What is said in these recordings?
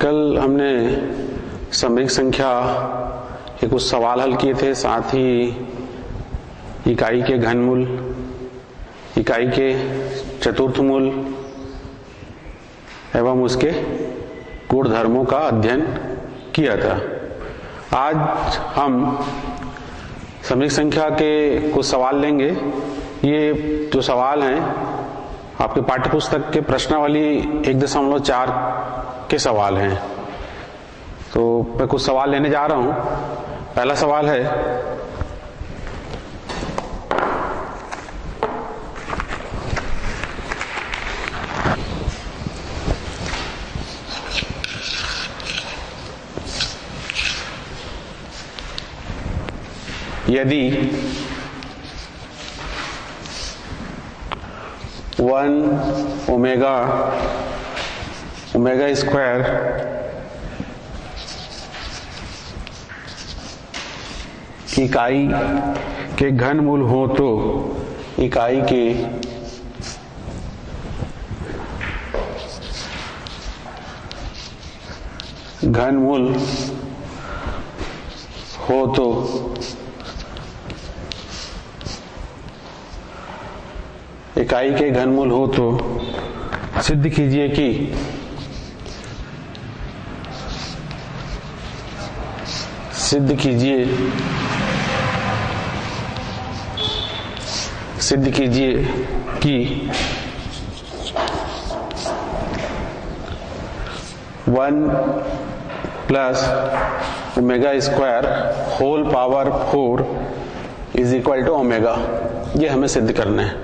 कल हमने सममित संख्या के कुछ सवाल हल किए थे, साथ ही इकाई के घनमूल, इकाई के चतुर्थमूल एवं उसके गुणधर्मों का अध्ययन किया था। आज हम सममित संख्या के कुछ सवाल लेंगे। ये जो सवाल हैं आपके पाठ्यपुस्तक के प्रश्नावली 1.4 के सवाल हैं। तो मैं कुछ सवाल लेने जा रहा हूं। पहला सवाल है, यदि 1 ओमेगा स्क्वायर इकाई के घनमूल हो तो इकाई के घनमूल हो तो इकाई के घनमूल हो तो सिद्ध कीजिए कि कि 1 plus omega square whole power 4 is equal to omega. ये हमें सिद्ध करना है।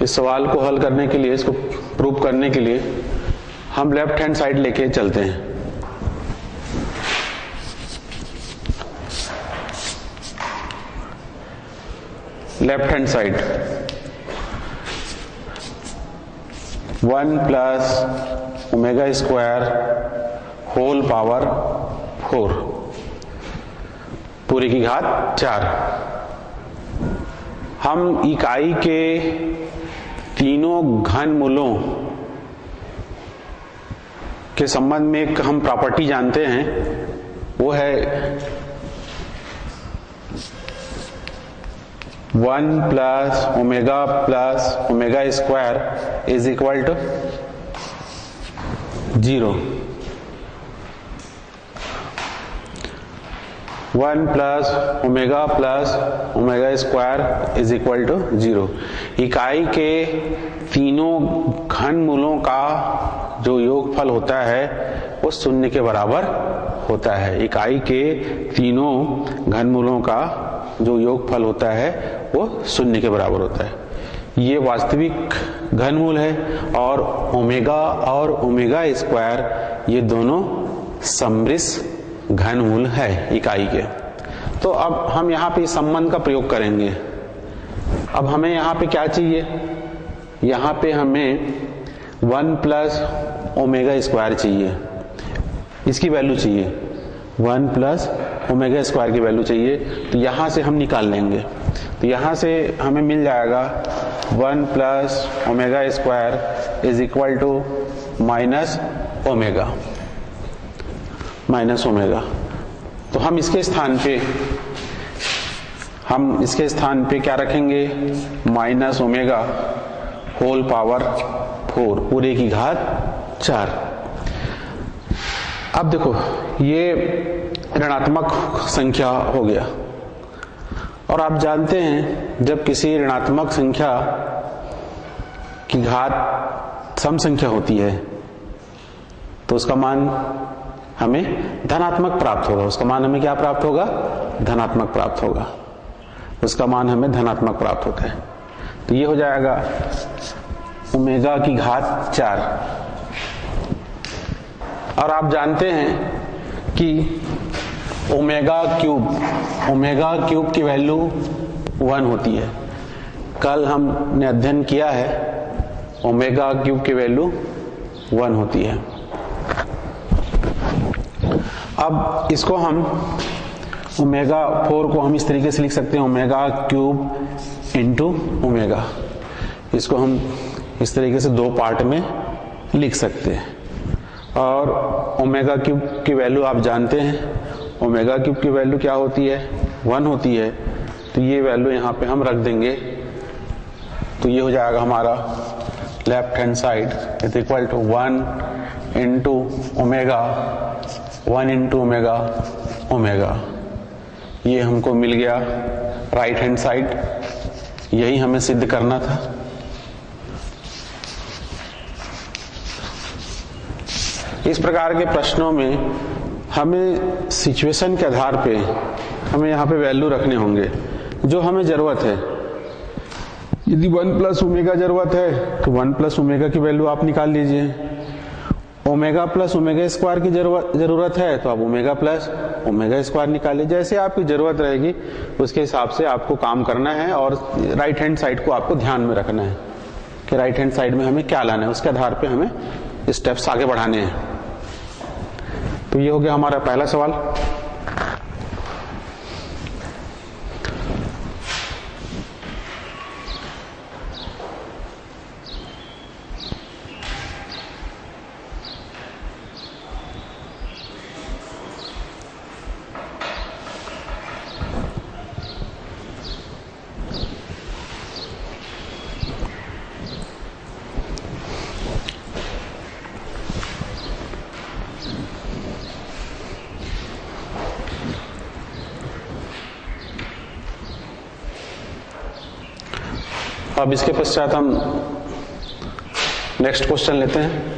इस सवाल को हल करने के लिए, इसको प्रूव करने के लिए हम लेफ्ट हैंड साइड लेके चलते हैं। Left hand side 1 plus omega square whole power 4 पूरी की घात 4। हम इकाई के तीनों घनमूलों के संबंध में एक हम प्रॉपर्टी जानते हैं, वो है 1 plus omega square is equal to 0। 1 plus omega square is equal to 0। इकाई के तीनों घनमूलों का जो योगफल होता है वो शून्य के बराबर होता है। इकाई के तीनों घनमूलों का जो योगफल होता है वो शून्य के बराबर होता है। ये वास्तविक घनमूल है और ओमेगा स्क्वायर ये दोनों सममित घनमूल है इकाई के। तो अब हम यहाँ पे इस संबंध का प्रयोग करेंगे। अब हमें यहाँ पे क्या चाहिए? यहाँ पे हमें 1 प्लस ओमेगा स्क्वायर चाहिए, इसकी वैल्यू चाहिए। 1 प्लस ओमेगा स्क्वायर की वैल्यू चाहिए, तो यहाँ से हम निकाल लेंगे। तो यहाँ से हमें मिल जाएगा 1 plus omega square is equal to minus omega. तो हम इसके स्थान पे क्या रखेंगे? माइनस ओमेगा होल पावर 4 पूरे की घात 4। अब देखो, ये ऋणात्मक संख्या हो गया, और आप जानते हैं जब किसी ऋणात्मक संख्या की घात सम संख्या होती है तो उसका मान हमें धनात्मक प्राप्त होगा। उसका मान हमें क्या प्राप्त होगा? धनात्मक प्राप्त होगा। उसका मान हमें धनात्मक प्राप्त होता है। तो ये हो जाएगा ओमेगा की घात 4। और आप जानते हैं कि ओमेगा क्यूब की वैल्यू 1 होती है। कल हमने अध्ययन किया है ओमेगा क्यूब की वैल्यू 1 होती है। अब इसको हम ओमेगा 4 को हम इस तरीके से लिख सकते हैं, ओमेगा क्यूब इंटू ओमेगा। इसको हम इस तरीके से दो पार्ट में लिख सकते हैं। और ओमेगा क्यूब की वैल्यू आप जानते हैं, ओमेगा क्यूब की वैल्यू क्या होती है, 1 होती है। तो ये वैल्यू यहाँ पे हम रख देंगे। तो ये हो जाएगा हमारा left hand side is equal to 1 into omega, 1 into omega omega. ये हमको मिल गया राइट हैंड साइड। यही हमें सिद्ध करना था। इस प्रकार के प्रश्नों में हमें सिचुएशन के आधार पे हमें यहाँ पे वैल्यू रखने होंगे जो हमें जरूरत है। यदि 1 प्लस ओमेगा जरूरत है तो 1 प्लस ओमेगा की वैल्यू आप निकाल लीजिए। ओमेगा प्लस ओमेगा स्क्वायर की जरूरत है तो आप ओमेगा प्लस ओमेगा स्क्वायर निकालिए। जैसे आपकी जरूरत रहेगी उसके हिसाब से आपको काम करना है। और राइट हैंड साइड को आपको ध्यान में रखना है कि राइट हैंड साइड में हमें क्या लाना है, उसके आधार पे हमें स्टेप्स आगे बढ़ाने हैं। तो ये हो गया हमारा पहला सवाल। अब इसके पश्चात हम नेक्स्ट क्वेश्चन लेते हैं।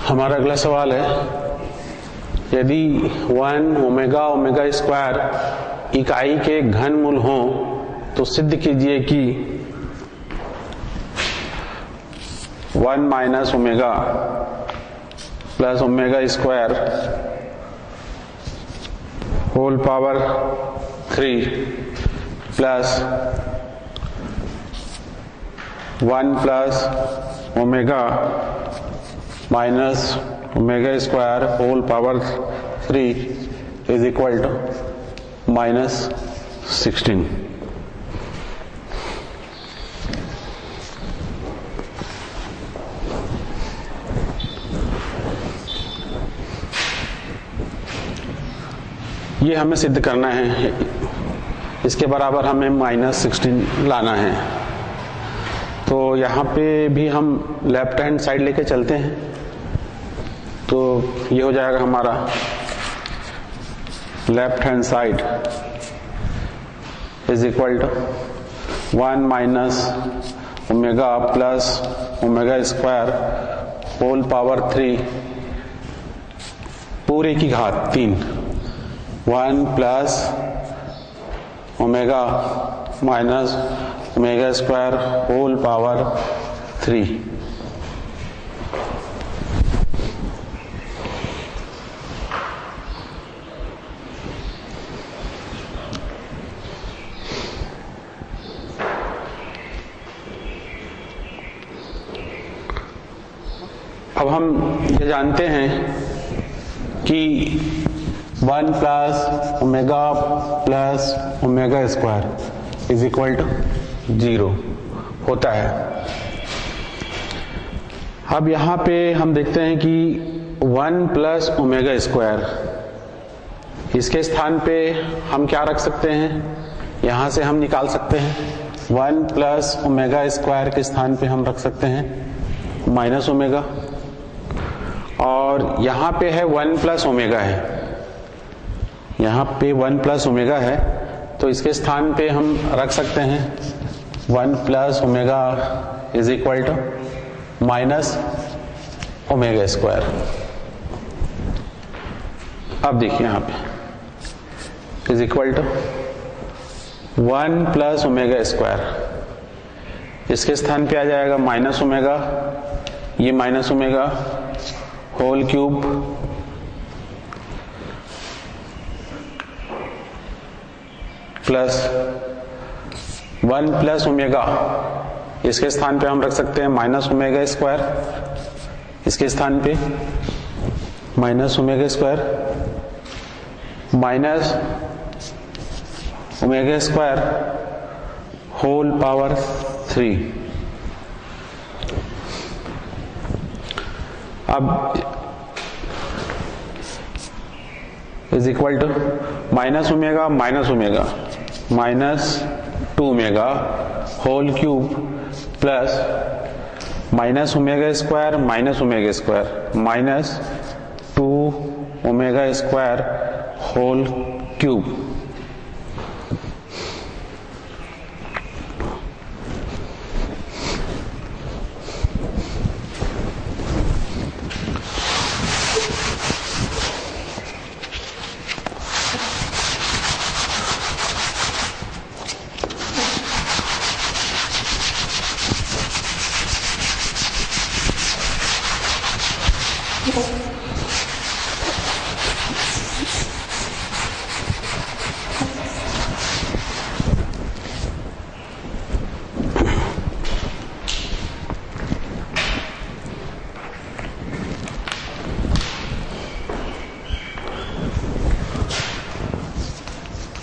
हमारा अगला सवाल है, यदि 1 ओमेगा ओमेगा स्क्वायर इकाई के घन मूल हों तो सिद्ध कीजिए कि 1 minus omega plus omega square whole power 3 plus 1 plus omega minus omega square whole power 3 is equal to -16। ये हमें सिद्ध करना है, इसके बराबर हमें -16 लाना है। तो यहाँ पे भी हम लेफ्ट हैंड साइड लेके चलते हैं। तो ये हो जाएगा हमारा left hand side is equal to 1 minus omega plus omega square whole power 3 पूरे की घात 3, 1 plus omega minus omega square whole power 3। अब हम ये जानते हैं कि 1 plus omega square is equal to 0 होता है। अब यहाँ पे हम देखते हैं कि 1 प्लस ओमेगा स्क्वायर, इसके स्थान पे हम क्या रख सकते हैं, यहाँ से हम निकाल सकते हैं 1 प्लस ओमेगा स्क्वायर के स्थान पे हम रख सकते हैं माइनस ओमेगा, और यहाँ पे है 1 प्लस ओमेगा है, यहाँ पे 1 प्लस ओमेगा है, तो इसके स्थान पे हम रख सकते हैं 1 plus omega is equal to minus omega square. अब देखिए यहाँ पे is equal to 1 plus omega square, इसके स्थान पे आ जाएगा माइनस ओमेगा, ये minus omega whole cube plus 1 plus omega, इसके स्थान पे हम रख सकते हैं माइनस ओमेगा स्क्वायर, इसके स्थान पे minus omega square minus omega square whole power 3। अब is equal to minus omega minus omega minus 2 omega whole cube plus minus omega square minus 2 omega square whole cube.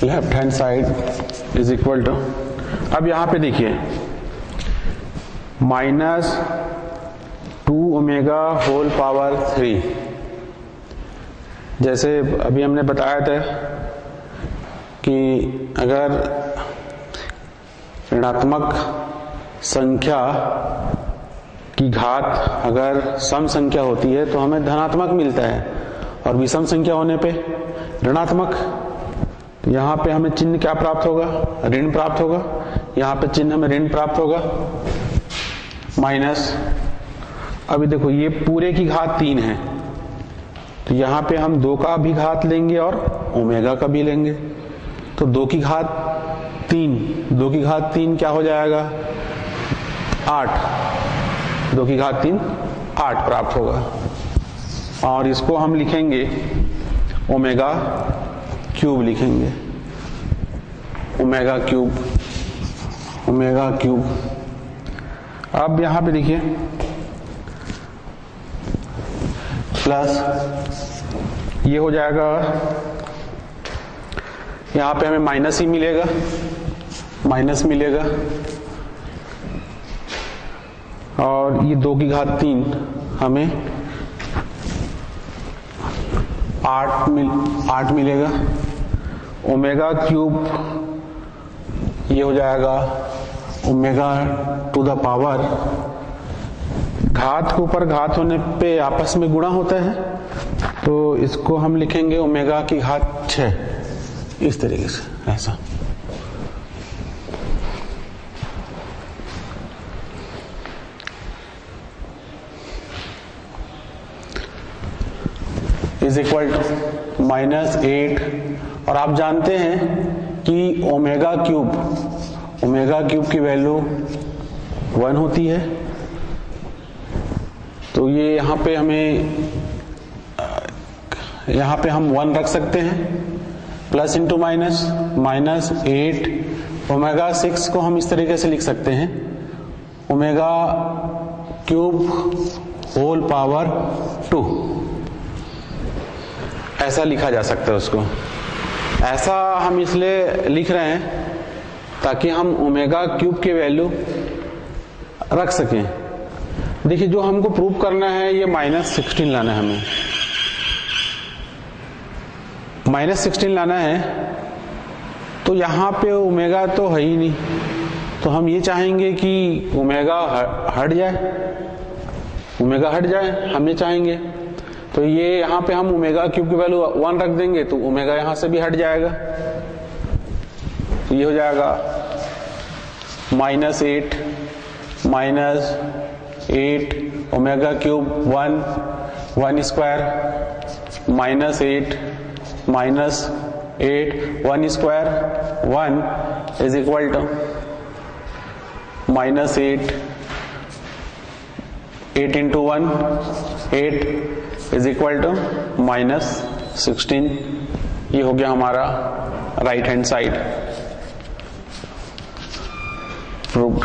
Left hand side is equal to, अब यहां पे देखिए minus 2 omega whole power 3, जैसे अभी हमने बताया था कि अगर ऋणात्मक संख्या की घात अगर सम संख्या होती है तो हमें धनात्मक मिलता है, और विषम संख्या होने पे ऋणात्मक। तो यहाँ पे हमें चिन्ह क्या प्राप्त होगा, ऋण प्राप्त होगा, यहाँ पे चिन्ह हमें ऋण प्राप्त होगा माइनस। अभी देखो ये पूरे की घात 3 है, तो यहाँ पे हम 2 का भी घात लेंगे और ओमेगा का भी लेंगे, तो 2 की घात 3, 2 की घात 3 क्या हो जाएगा 8, 2 की घात 3 8 प्राप्त होगा, और इसको हम लिखेंगे ओमेगा क्यूब, लिखेंगे ओमेगा क्यूब, ओमेगा क्यूब। अब यहां पे देखिए प्लस ये हो जाएगा, यहां पे हमें माइनस ही मिलेगा, माइनस मिलेगा, और ये 2 की घात 3 हमें 8 मिलेगा, ओमेगा क्यूब ये हो जाएगा ओमेगा टू द पावर, घात के ऊपर घात होने पे आपस में गुणा होता है, तो इसको हम लिखेंगे ओमेगा की घात 6, इस तरीके से ऐसा। इज इक्वल टू -8, और आप जानते हैं कि ओमेगा क्यूब की वैल्यू 1 होती है, तो ये यहाँ पे हम 1 रख सकते हैं, प्लस इंटू माइनस, -8 ओमेगा 6 को हम इस तरीके से लिख सकते हैं, ओमेगा क्यूब होल पावर 2, ऐसा लिखा जा सकता है उसको। ऐसा हम इसलिए लिख रहे हैं ताकि हम ओमेगा क्यूब की वैल्यू रख सकें। देखिए जो हमको प्रूव करना है ये -16 लाना है, हमें -16 लाना है। तो यहाँ पे ओमेगा तो है ही नहीं, तो हम ये चाहेंगे कि ओमेगा हट जाए, ओमेगा हट जाए, हम ये चाहेंगे। तो ये यहाँ पे हम ओमेगा क्यूब की वैल्यू 1 रख देंगे तो ओमेगा यहाँ से भी हट जाएगा। तो ये हो जाएगा -8 omega cube 1 square -8 1 square 1 is equal to -8 into 1 8 is equal to -16। ये हो गया हमारा राइट हैंड साइड प्रूव्ड।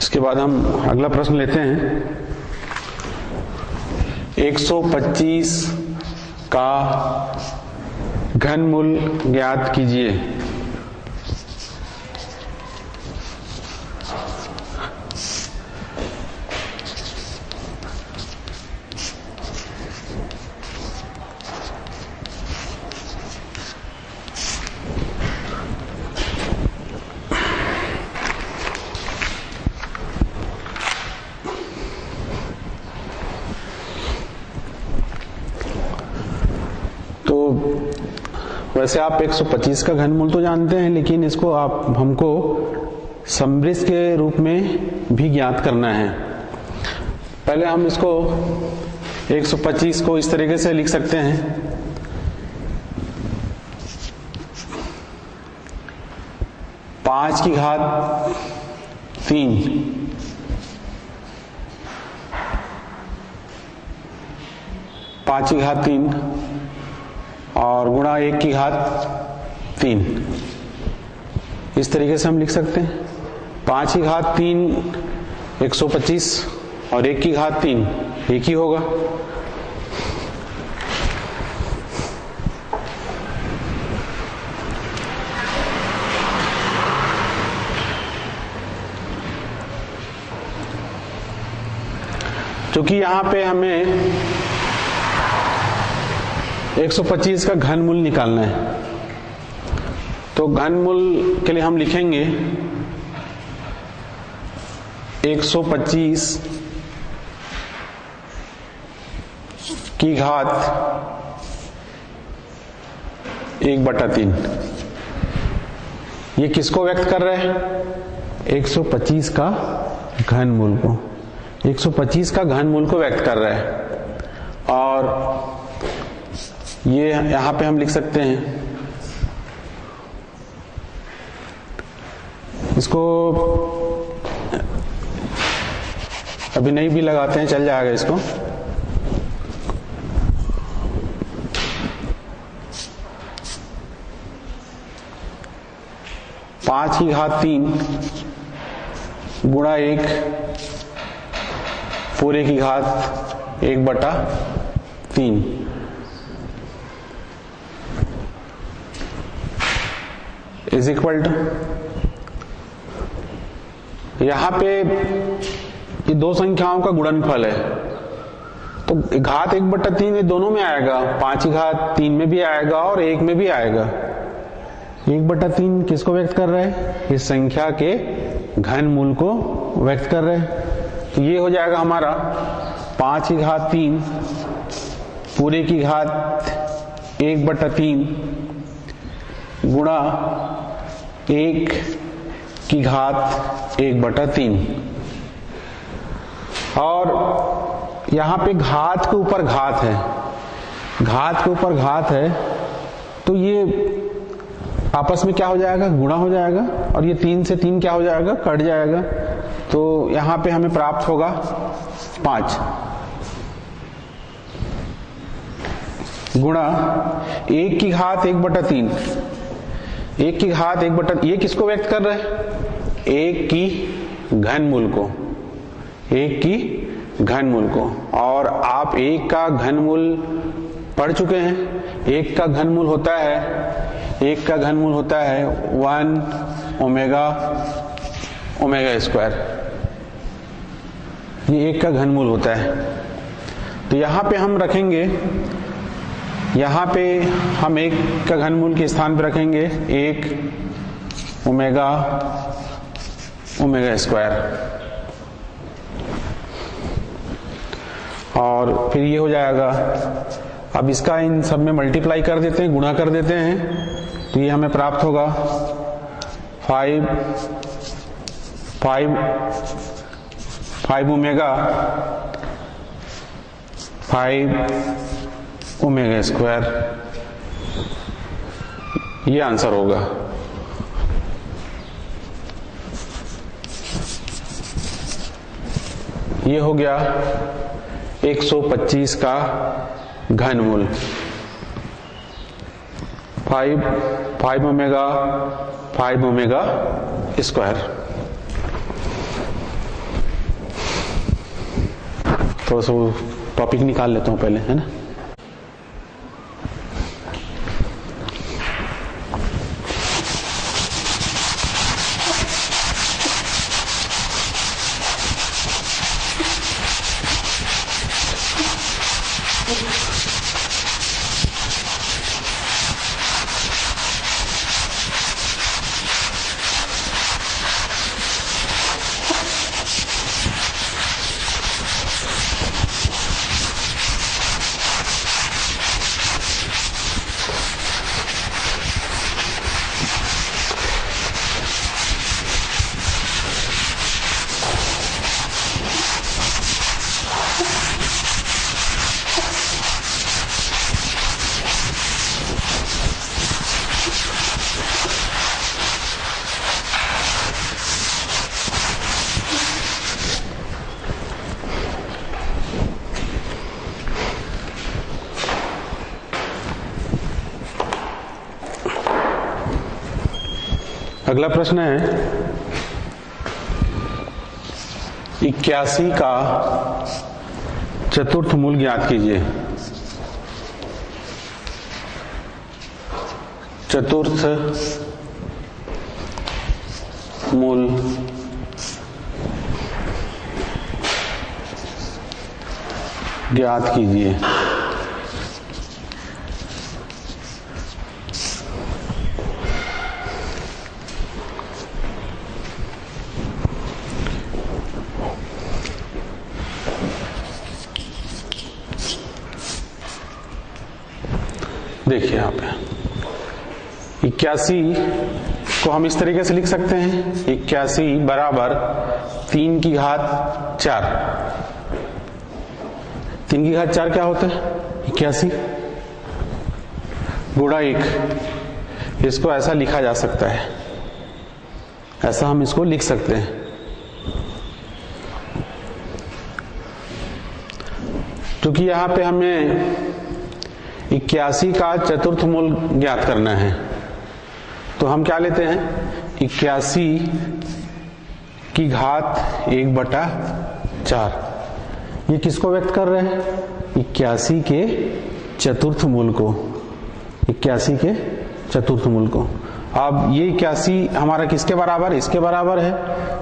इसके बाद हम अगला प्रश्न लेते हैं। 125 का घनमूल ज्ञात कीजिए। वैसे आप 125 का घनमूल तो जानते हैं, लेकिन इसको आप हमको समवृत्त के रूप में भी ज्ञात करना है। पहले हम इसको 125 को इस तरीके से लिख सकते हैं। पांच की घात 3 5 की घात 3 और गुणा 1 की घात 3, इस तरीके से हम लिख सकते हैं। 5 की घात 3 125 और 1 की घात 3 एक ही होगा। क्योंकि यहाँ पे हमें 125 का घनमूल निकालना है, तो घनमूल के लिए हम लिखेंगे 125 की घात 1/3। ये किसको व्यक्त कर रहे हैं? 125 का घनमूल को, 125 का घनमूल को व्यक्त कर रहे हैं। और ये यहां पे हम लिख सकते हैं, इसको अभी नहीं भी लगाते हैं, चल जाएगा इसको। पांच की घात 3 गुणा 1 पूरे की घात 1/3 इज इक्वल टू, यहां पे ये दो संख्याओं का गुणनफल है, तो घात 1/3 ये दोनों में आएगा, 5 की घात 3 में भी आएगा और 1 में भी आएगा। 1/3 किसको व्यक्त कर रहा है? इस संख्या के घनमूल को व्यक्त कर रहे हैं। तो ये हो जाएगा हमारा 5 की घात 3 पूरे की घात 1/3 गुणा 1 की घात 1/3। और यहां पे घात के ऊपर घात है, घात के ऊपर घात है, तो ये आपस में क्या हो जाएगा? गुणा हो जाएगा, और ये 3 से 3 क्या हो जाएगा? कट जाएगा। तो यहां पे हमें प्राप्त होगा 5 गुणा 1 की घात 1/3। 1 की घात 1/3 ये किसको व्यक्त कर रहे हैं? 1 की घनमूल को, 1 की घनमूल को। और आप 1 का घनमूल पढ़ चुके हैं। 1 का घनमूल होता है 1 ओमेगा स्क्वायर, ये 1 का घनमूल होता है। तो यहां पे हम रखेंगे, यहां पे हम 1 का घनमूल के स्थान पे रखेंगे 1 ओमेगा स्क्वायर, और फिर ये हो जाएगा। अब इसका इन सब में मल्टीप्लाई कर देते हैं, गुणा कर देते हैं, तो ये हमें प्राप्त होगा 5 ओमेगा स्क्वायर, ये आंसर होगा। ये हो गया 125 का घनमूल, 5 ओमेगा स्क्वायर। थोड़ा सा टॉपिक निकाल लेता हूं पहले, है ना। अगला प्रश्न है 81 का चतुर्थ मूल ज्ञात कीजिए। चतुर्थ मूल ज्ञात कीजिए। देखिए यहाँ पे 81 को हम इस तरीके से लिख सकते हैं, 81 बराबर 3 की घात 4। 3 की घात 4 क्या होता है? 81 गुणा 1। इसको ऐसा लिखा जा सकता है, ऐसा हम इसको लिख सकते हैं। क्योंकि यहां पे हमें 81 का चतुर्थ मूल ज्ञात करना है, तो हम क्या लेते हैं? 81 की घात 1/4। ये किसको व्यक्त कर रहे हैं? 81 के चतुर्थ मूल को, 81 के चतुर्थ मूल को। अब ये 81 हमारा किसके बराबर? इसके बराबर है,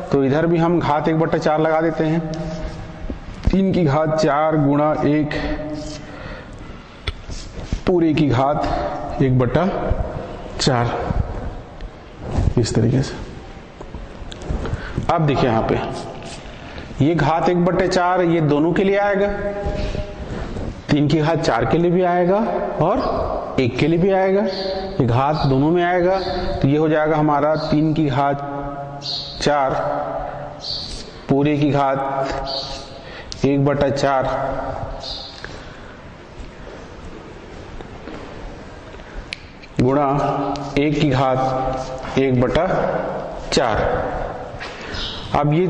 तो इधर भी हम घात 1/4 लगा देते हैं। 3 की घात 4 गुणा 1 पूरे की घात 1/4, इस तरीके से। अब देखिए यहाँ पे ये घात 1/4 ये दोनों के लिए आएगा, 3 की घात 4 के लिए भी आएगा और 1 के लिए भी आएगा, ये घात दोनों में आएगा। तो ये हो जाएगा हमारा 3 की घात 4 पूरे की घात 1/4 गुणा 1 की घात 1/4। अब ये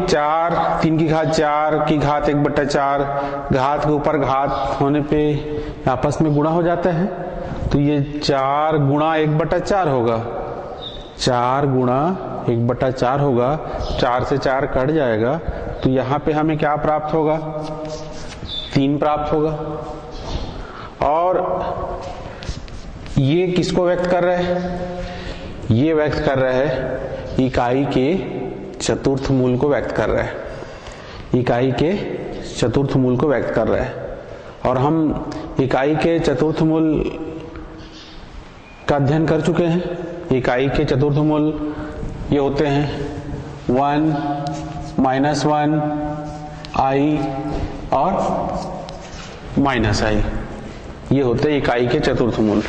3 की घात 4 की घात 1/4 घात के ऊपर घात होने पे आपस में गुणा हो जाता है, तो ये 4 गुणा 1/4 होगा, 4 गुणा 1/4 होगा, 4 से 4 कट जाएगा, तो यहाँ पे हमें क्या प्राप्त होगा? 3 प्राप्त होगा। और ये किसको व्यक्त कर रहा है? ये व्यक्त कर रहा है इकाई के चतुर्थ मूल को व्यक्त कर रहा है, इकाई के चतुर्थ मूल को व्यक्त कर रहा है। और हम इकाई के चतुर्थ मूल का अध्ययन कर चुके हैं। इकाई के चतुर्थ मूल ये होते हैं 1, -1, i और -i, ये होते हैं इकाई के चतुर्थ मूल।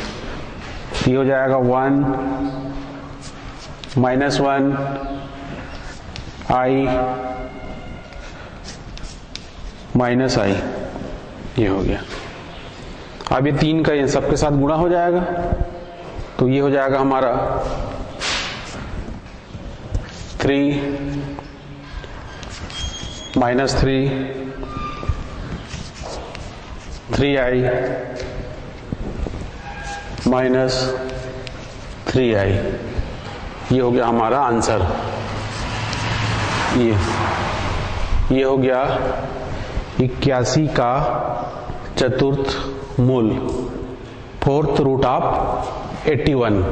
ये हो जाएगा 1, -1, i, -i, ये हो गया। अब ये 3 का इन सबके साथ गुणा हो जाएगा, तो ये हो जाएगा हमारा 3, -3, 3i, -3i, ये हो गया हमारा आंसर। ये हो गया 81 का चतुर्थ मूल, 4th रूट ऑफ 81।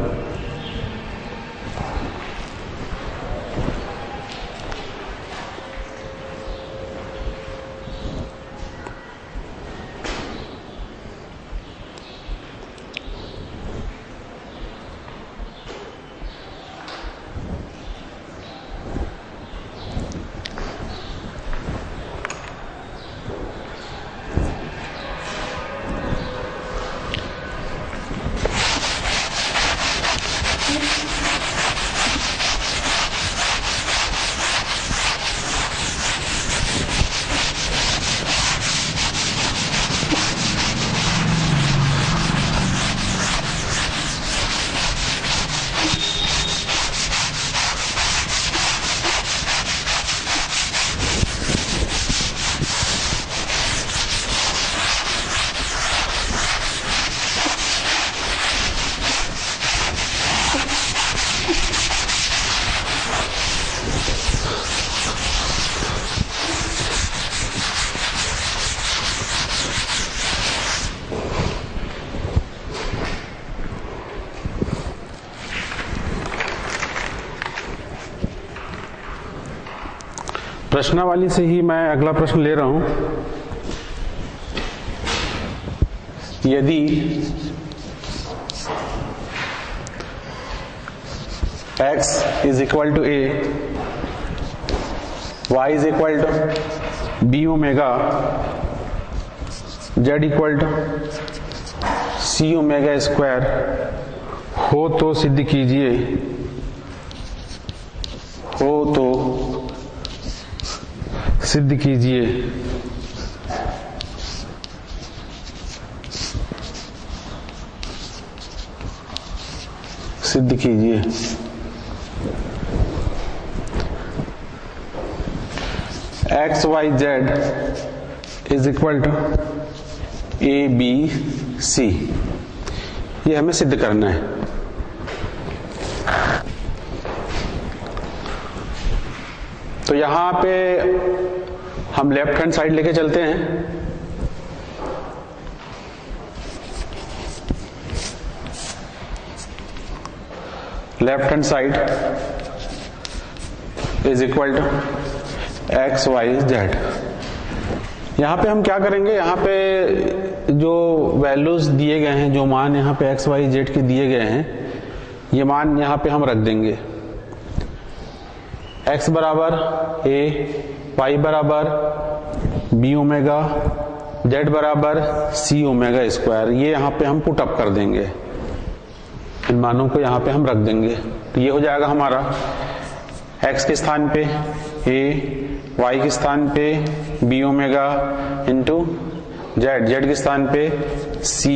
प्रश्नावली से ही मैं अगला प्रश्न ले रहा हूं। यदि x is equal to a, y is equal to b omega, z equal to c omega square हो तो सिद्ध कीजिए, हो तो सिद्ध कीजिए सिद्ध कीजिए X Y Z is equal to A B C, ये हमें सिद्ध करना है। तो यहां पे हम लेफ्ट हैंड साइड लेके चलते हैं। Left hand side is equal to X Y Z. यहां पे हम क्या करेंगे, यहां पे जो वैल्यूज दिए गए हैं, जो मान यहां पे एक्स वाई जेड के दिए गए हैं, ये मान यहां पे हम रख देंगे। x बराबर a, y बराबर b ओमेगा, z बराबर c ओमेगा स्क्वायर, ये यहाँ पे हम पुट अप कर देंगे, इन मानों को यहाँ पे हम रख देंगे। तो ये हो जाएगा हमारा x के स्थान पे a, y के स्थान पे b ओमेगा इंटू z के स्थान पे c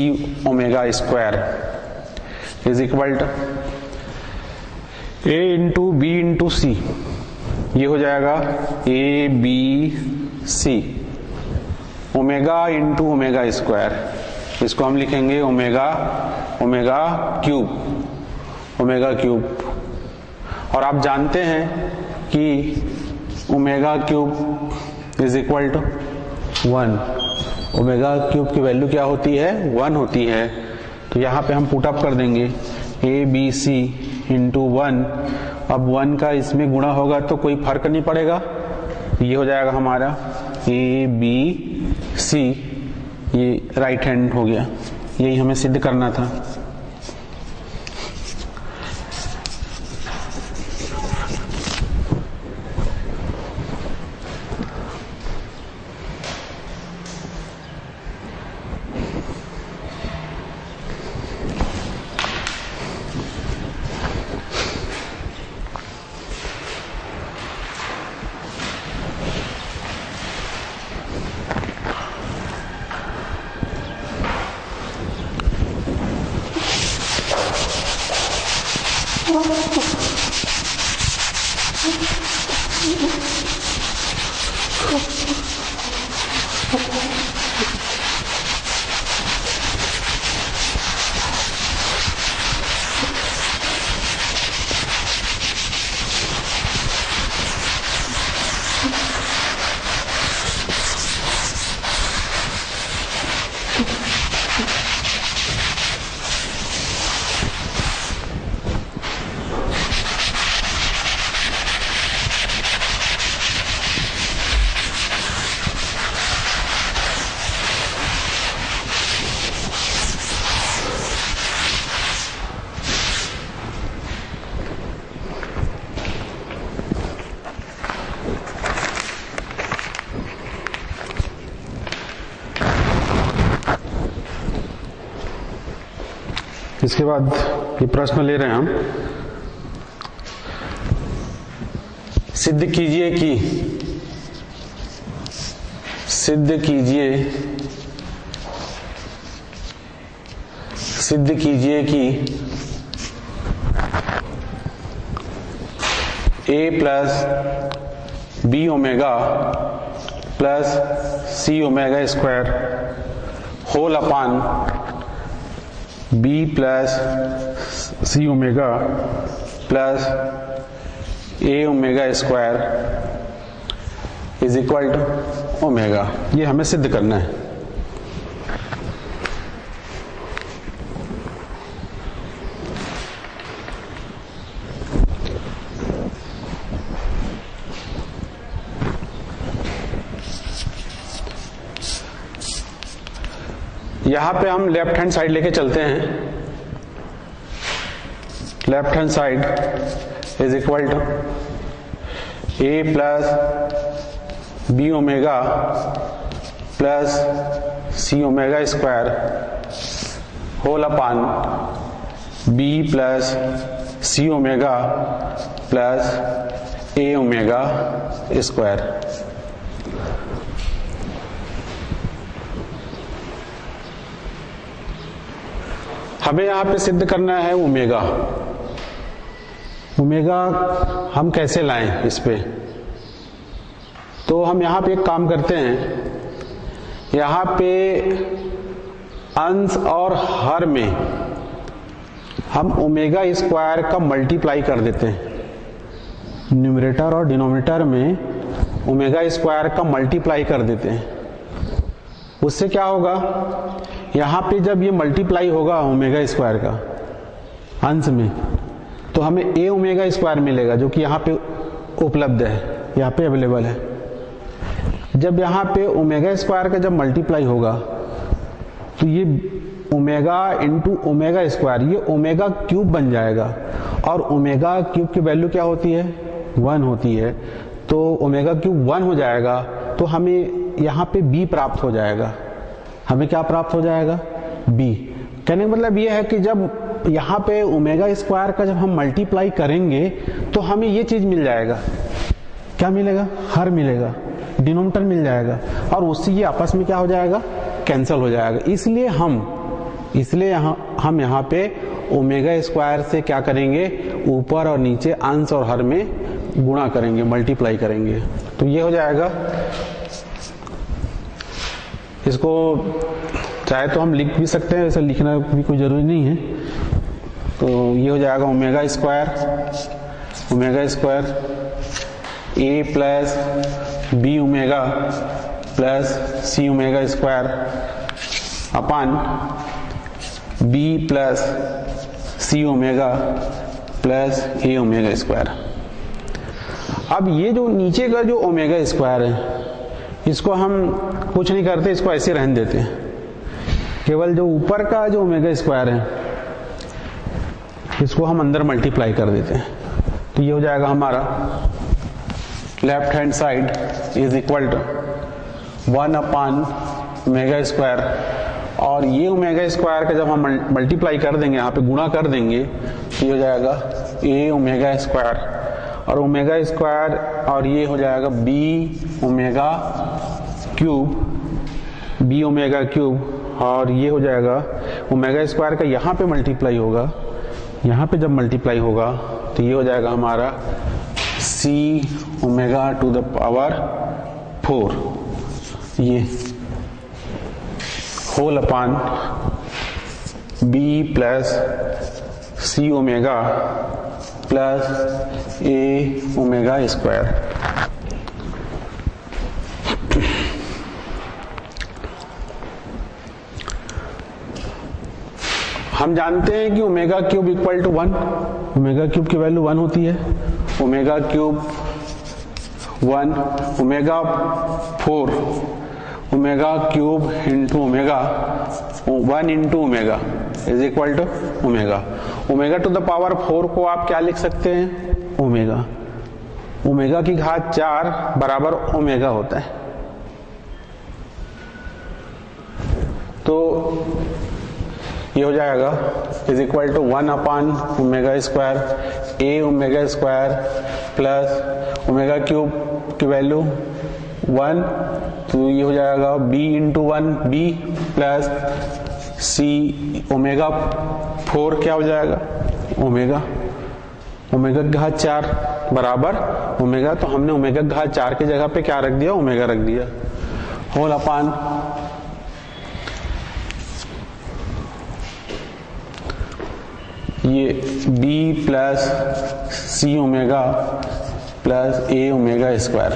omega square is equal to a into B into C, ये हो जाएगा A B C omega into omega square, इसको हम लिखेंगे ओमेगा ओमेगा क्यूब। और आप जानते हैं कि omega cube is equal to 1, omega cube की वैल्यू क्या होती है, 1 होती है। तो यहाँ पे हम पुट अप कर देंगे ए बी सी इंटू 1, अब 1 का इसमें गुणा होगा तो कोई फर्क नहीं पड़ेगा, ये हो जाएगा हमारा ए बी सी, ये राइट हैंड हो गया। यही हमें सिद्ध करना था। इसके बाद ये प्रश्न ले रहे हैं हम, सिद्ध कीजिए कि a plus B omega plus C omega square whole upon B plus C omega plus A omega square is equal to omega, ये हमें सिद्ध करना है। यहां पे हम लेफ्ट हैंड साइड लेके चलते हैं। Left hand side is equal to A plus B omega plus C omega square whole upon B plus C omega plus A omega square. हमें यहां पे सिद्ध करना है ओमेगा। ओमेगा हम कैसे लाएं इस पे? तो हम यहां पे एक काम करते हैं, यहां पे अंश और हर में हम ओमेगा स्क्वायर का मल्टीप्लाई कर देते हैं। न्यूमरेटर और डिनोमिनेटर में ओमेगा स्क्वायर का मल्टीप्लाई कर देते हैं। उससे क्या होगा, यहां पे जब ये मल्टीप्लाई होगा ओमेगा स्क्वायर का अंश में, तो हमें ए ओमेगा स्क्वायर मिलेगा, जो कि यहाँ पे उपलब्ध है, यहाँ पे अवेलेबल है। जब यहाँ पे ओमेगा स्क्वायर का जब मल्टीप्लाई होगा तो ये ओमेगा इंटू ओमेगा स्क्वायर, ये ओमेगा क्यूब बन जाएगा। और ओमेगा क्यूब की वैल्यू क्या होती है? 1 होती है। तो ओमेगा क्यूब 1 हो जाएगा, तो हमें यहाँ पे b प्राप्त हो जाएगा। हमें क्या प्राप्त हो जाएगा? b। कहने का मतलब ये है कि जब यहाँ पे ओमेगा स्क्वायर का जब हम मल्टीप्लाई करेंगे तो हमें ये चीज मिल जाएगा। क्या मिलेगा? हर मिलेगा, डिनोमिनेटर मिल जाएगा, और उससे ये आपस में क्या हो जाएगा? कैंसल हो जाएगा। इसलिए हम यहाँ पे ओमेगा स्क्वायर से क्या करेंगे? ऊपर और नीचे अंश और हर में गुणा करेंगे, मल्टीप्लाई करेंगे। तो ये हो जाएगा। इसको चाहे तो हम लिख भी सकते हैं, ऐसा लिखना भी कोई जरूरी नहीं है। तो ये हो जाएगा omega square A plus B omega plus C omega square upon B plus C omega plus A omega square. अब ये जो नीचे का जो ओमेगा स्क्वायर है, इसको हम कुछ नहीं करते, इसको ऐसे रहने देते हैं। केवल जो ऊपर का जो ओमेगा स्क्वायर है, इसको हम अंदर मल्टीप्लाई कर देते हैं। तो ये हो जाएगा हमारा left hand side is equal to 1 upon omega square, और ये ओमेगा स्क्वायर का जब हम मल्टीप्लाई कर देंगे, यहाँ पे गुणा कर देंगे, तो ये हो जाएगा ए ओमेगा स्क्वायर, और ओमेगा स्क्वायर, और ये हो जाएगा बी ओमेगा क्यूब, और ये हो जाएगा ओमेगा स्क्वायर का यहाँ पे मल्टीप्लाई होगा, यहाँ पे जब मल्टीप्लाई होगा तो ये हो जाएगा हमारा C omega to the power 4, ये whole upon B plus C omega plus A omega square. हम जानते हैं कि omega cube equal to 1, omega cube की वैल्यू 1 होती है। Omega cube 1, omega 4, omega cube into omega 1 into omega is equal to omega. Omega to the power 4 को आप क्या लिख सकते हैं? ओमेगा। ओमेगा की घात 4 बराबर ओमेगा होता है। तो ये हो जाएगा is equal to 1 upon omega square A omega square plus omega cube की वैल्यू 1, तो ये हो जाएगा b into 1 b plus C omega 4 क्या हो जाएगा? ओमेगा। ओमेगा की घात 4 बराबर ओमेगा, तो हमने ओमेगा की घात 4 की जगह पे क्या रख दिया? ओमेगा रख दिया। होल अपान ये b plus C omega plus A omega square.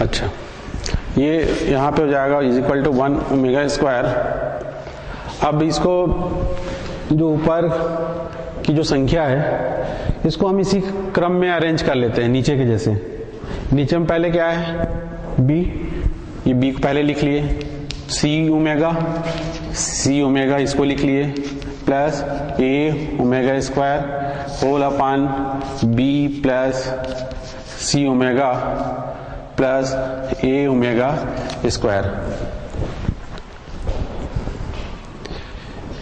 अच्छा, ये यहाँ पे हो जाएगा is equal to 1 omega square अब इसको जो ऊपर की जो संख्या है इसको हम इसी क्रम में अरेंज कर लेते हैं नीचे के जैसे। नीचे में पहले क्या है b, ये b को पहले लिख लिए, c ओमेगा इसको लिख लिए plus a omega square whole upon b plus c omega plus a omega square.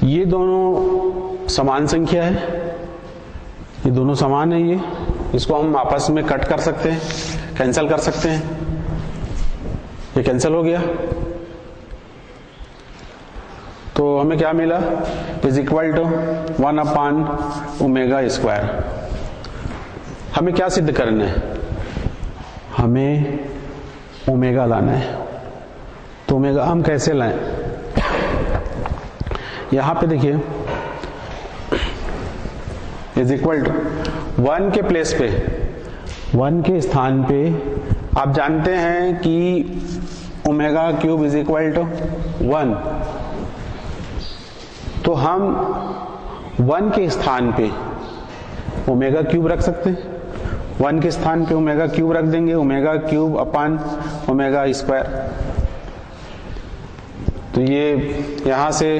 ये दोनों समान संख्या है, ये दोनों समान है। ये इसको हम आपस में कट कर सकते हैं, कैंसिल कर सकते हैं। ये कैंसिल हो गया तो हमें क्या मिला, is equal to 1 upon omega square. हमें क्या सिद्ध करना है, हमें ओमेगा लाना है। तो ओमेगा हम कैसे लाएं, यहां पे देखिए इज इक्वल टू 1 के प्लेस पे, 1 के स्थान पे आप जानते हैं कि omega cube is equal to 1। तो हम 1 के स्थान पे ओमेगा क्यूब रख सकते हैं, 1 के स्थान पे ओमेगा क्यूब रख देंगे, ओमेगा क्यूब अपान ओमेगा स्क्वायर। तो ये यहां से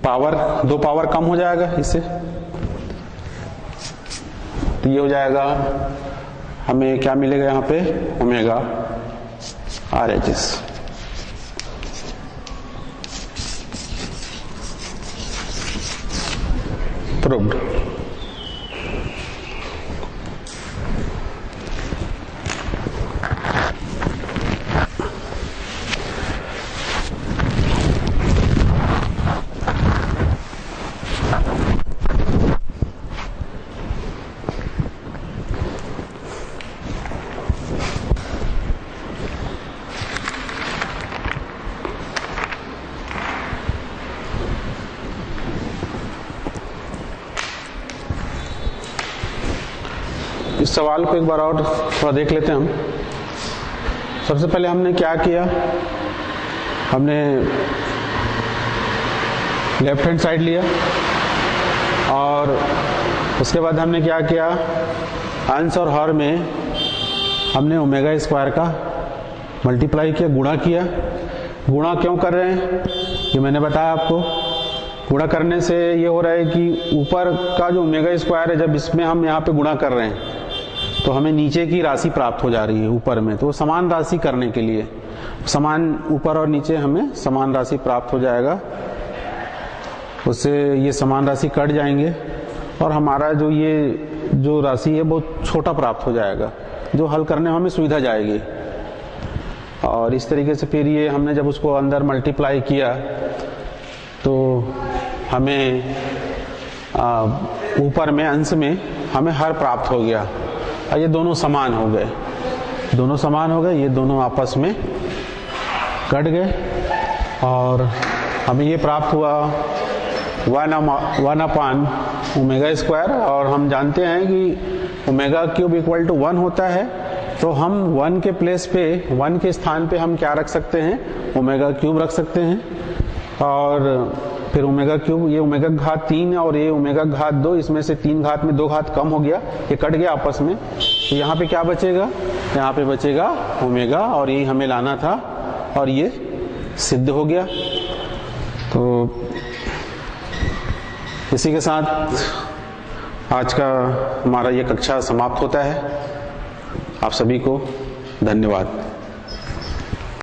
पावर 2 पावर कम हो जाएगा इससे, तो ये हो जाएगा, हमें क्या मिलेगा यहां पे ओमेगा RHS। प्रूव्ड। इस सवाल को एक बार और थोड़ा देख लेते हैं हम। सबसे पहले हमने क्या किया, हमने लेफ्ट हैंड साइड लिया और उसके बाद हमने क्या किया, अंश और हर में हमने ओमेगा स्क्वायर का मल्टीप्लाई किया, गुणा किया। गुणा क्यों कर रहे हैं ये मैंने बताया आपको। गुणा करने से ये हो रहा है कि ऊपर का जो ओमेगा स्क्वायर है, जब इसमें हम यहाँ पे गुणा कर रहे हैं तो हमें नीचे की राशि प्राप्त हो जा रही है ऊपर में। तो समान राशि करने के लिए समान ऊपर और नीचे हमें समान राशि प्राप्त हो जाएगा, उससे ये समान राशि कट जाएंगे और हमारा जो ये जो राशि है बहुत छोटा प्राप्त हो जाएगा, जो हल करने में हमें सुविधा जाएगी। और इस तरीके से फिर ये हमने जब उसको अंदर मल्टीप्लाई किया तो हमें ऊपर में अंश में हमें हर प्राप्त हो गया और ये दोनों समान हो गए, दोनों समान हो गए, ये दोनों आपस में कट गए और हमें ये प्राप्त हुआ 1 अपान ओमेगा स्क्वायर। और हम जानते हैं कि ओमेगा क्यूब इक्वल टू 1 होता है, तो हम 1 के प्लेस पे, 1 के स्थान पे हम क्या रख सकते हैं, ओमेगा क्यूब रख सकते हैं। और फिर ओमेगा क्यूब, ये ओमेगा घात 3 और ये ओमेगा घात 2, इसमें से 3 घात में 2 घात कम हो गया, ये कट गया आपस में। तो यहाँ पे क्या बचेगा, यहाँ पे बचेगा ओमेगा और यही हमें लाना था और ये सिद्ध हो गया। तो इसी के साथ आज का हमारा ये कक्षा समाप्त होता है। आप सभी को धन्यवाद।